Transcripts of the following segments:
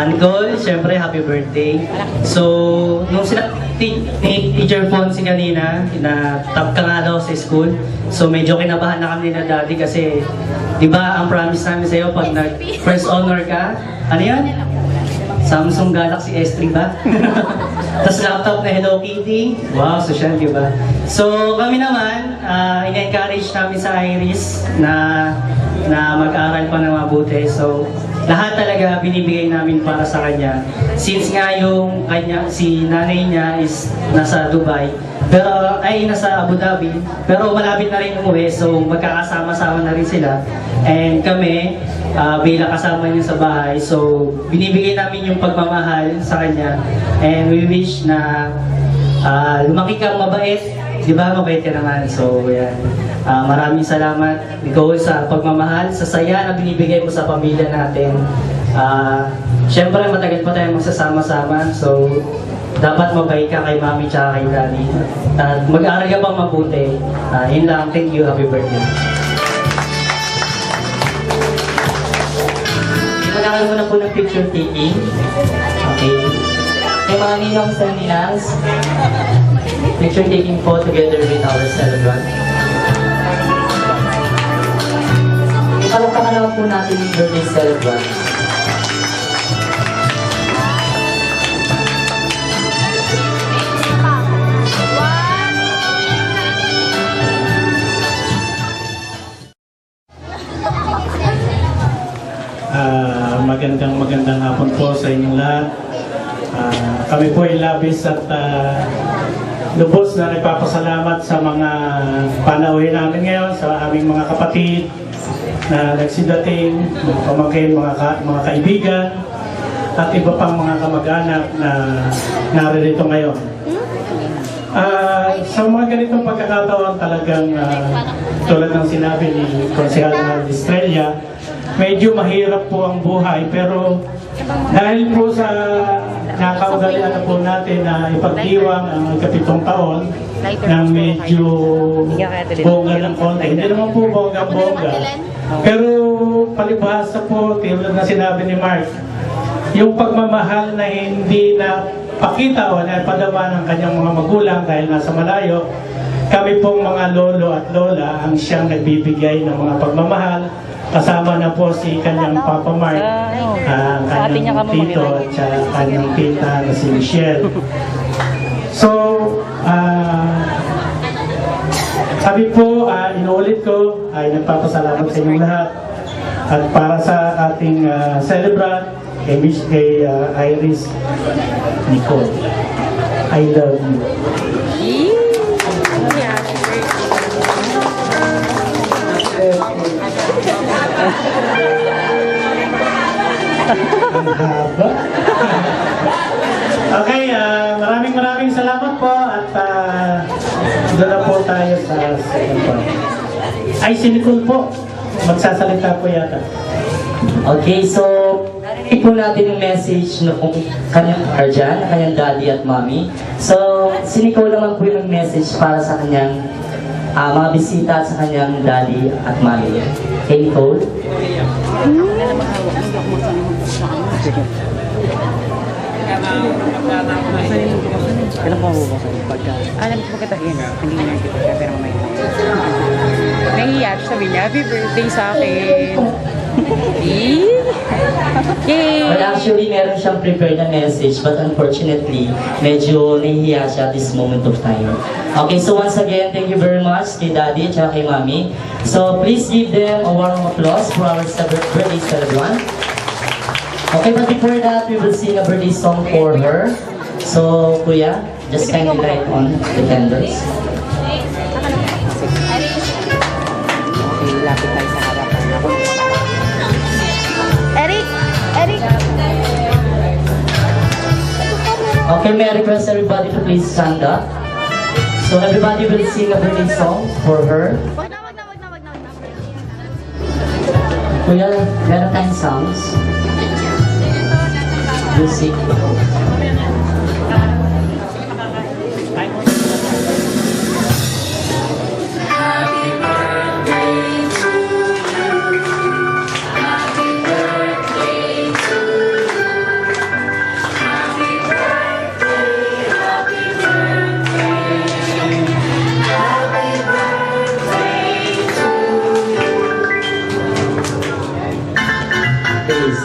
Nicole, syempre, happy birthday. So, nung sila, teacher phone si kanina, na top ka nga daw sa school. So, medyo kinabahan na kami na daddy kasi, di ba, ang promise namin sa'yo, pag nag-first honor ka, ano yan? Samsung Galaxy S3 ba? Tapos laptop na Hello Kitty. Wow, social, di ba? So, kami naman, in-encourage namin sa Iris na mag-aral pa ng mabuti. So, lahat talaga binibigay namin para sa kanya. Since nga yung si nanay niya is nasa Dubai, pero ay nasa Abu Dhabi, pero malapit na rin umuwi, so magkakasama-sama na rin sila. And kami, bilang kasama niya sa bahay, so binibigay namin yung pagmamahal sa kanya. And we wish na lumaki kang mabait, di ba? Mabait ka naman. So, yan. Maraming salamat, Nicole, sa pagmamahal, sa saya na binibigay mo sa pamilya natin. Siyempre, matagal pa tayong magsasama-sama. So, dapat mabait ka kay mami tsaka kay daddy. At mag-aaral ka pang mabuti. Yun lang. Thank you. Happy birthday. Magkakaroon mo na po ng picture taking. Okay. Kay mga ninong sa ninangs, picture taking po together with our celebrant. Ipalakpakan naman po natin yung birthday celebrant. Magandang hapon po sa inyong lahat. Kami po ay labis at lubos na nagpapasalamat sa mga panauhin namin ngayon, sa aming mga kapatid na nagsidating, pamangkin, mga kaibigan, at iba pang mga kamag-anak na naririto ngayon. Sa mga ganitong pagkakataon talagang tulad ng sinabi ni Konsehal Estrella, medyo mahirap po ang buhay, pero dahil po sa nakaugalian na po natin na ipagdiwang ang 7 taon ng medyo bongga ng konti. Hindi naman po bongga-bongga. Pero palibhasa po, tulad na sinabi ni Mark, yung pagmamahal na hindi na pakita o na padama ng kanyang mga magulang dahil nasa malayo, kami pong mga lolo at lola ang siyang nagbibigay ng mga pagmamahal. Kasama na po si kanyang Papa Mark, kanyang tito at kanyang tita na si Michelle. So, sabi po, inuulit ko, ay nagpapasalamat sa inyong lahat. At para sa ating celebrant, kay Iris Nicole, I love you. Ang haba. Okay, maraming salamat po at doon na po tayo sa second part. Ay, si Nicole po. Magsasalita po yata. Okay, so ipo natin yung message ng kanyang Arjan, kanyang daddy at mommy. So, si Nicole naman po yung message para sa kanyang mga bisita at sa kanyang daddy at mommy. Hey, Nicole. Kailan po mabubukasan yung pagka? Alam ko pagkata yun, hindi niya kita siya, pero may nahihiya siya, sabi niya, happy birthday sa akin. Yay! Well, actually, meron siyang prepared na message, but unfortunately, medyo nahihiya siya at this moment of time. Okay, so once again, thank you very much kay Daddy at kay Mommy. So please give them a warm applause for our birthday celebrant. Okay, but before that, we will sing a birthday song for her. So, Kuya, just kindly light on the candles. Okay, lapit tayo sa harapan. Eric! Okay, may I request everybody to please stand up. So everybody will sing a birthday song for her. Wag na. Kuya, meron tayong songs. Music.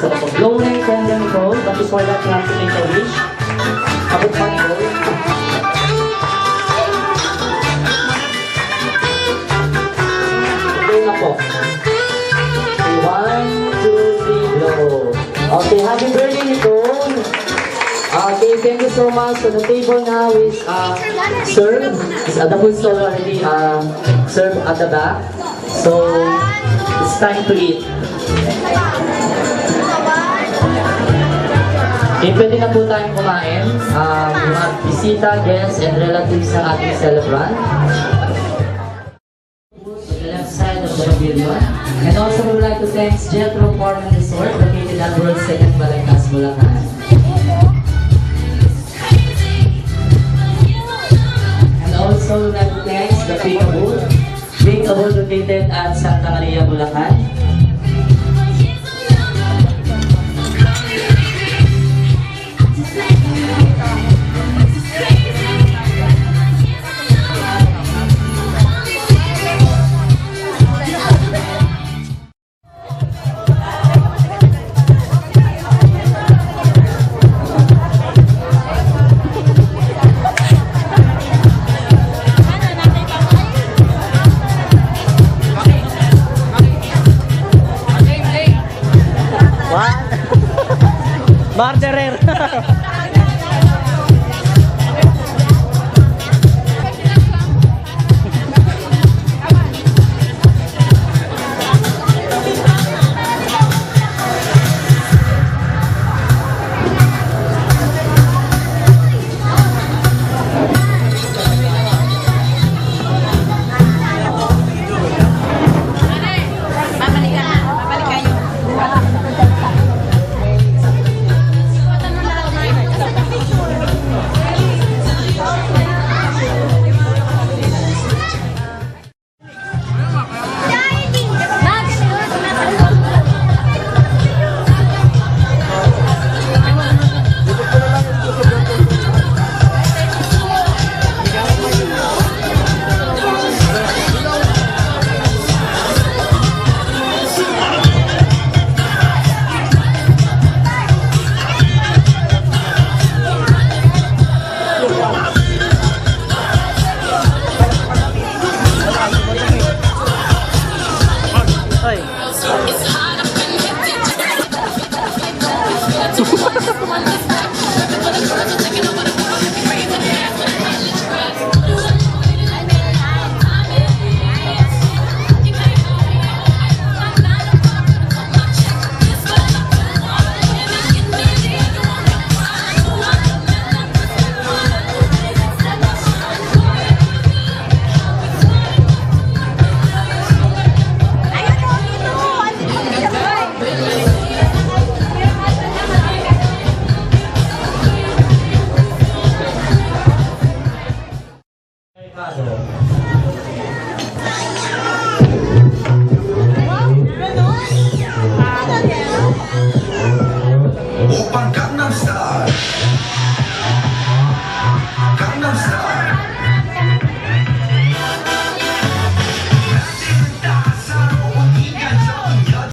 So, blow na yung candle roll, but before that, you have to take a wish. Abot pa yung roll. Okay na po. Okay, 1, 2, 3, blow. Okay, happy birthday, Nicole. Okay, thank you so much. So the table now is served. The food stall already served at the back. So it's time to eat. Okay, pwede na po tayong kumain. Mga bisita, guests, and relatives ng ating celebrant. On the left side of the pavilion. And also we would like to thank Jetro Farm and Resort located at World 2nd Balangkas, Bulacan. And also we would like to thank the Peekaboo located at Santa Maria, Bulacan. Murderer. Ay.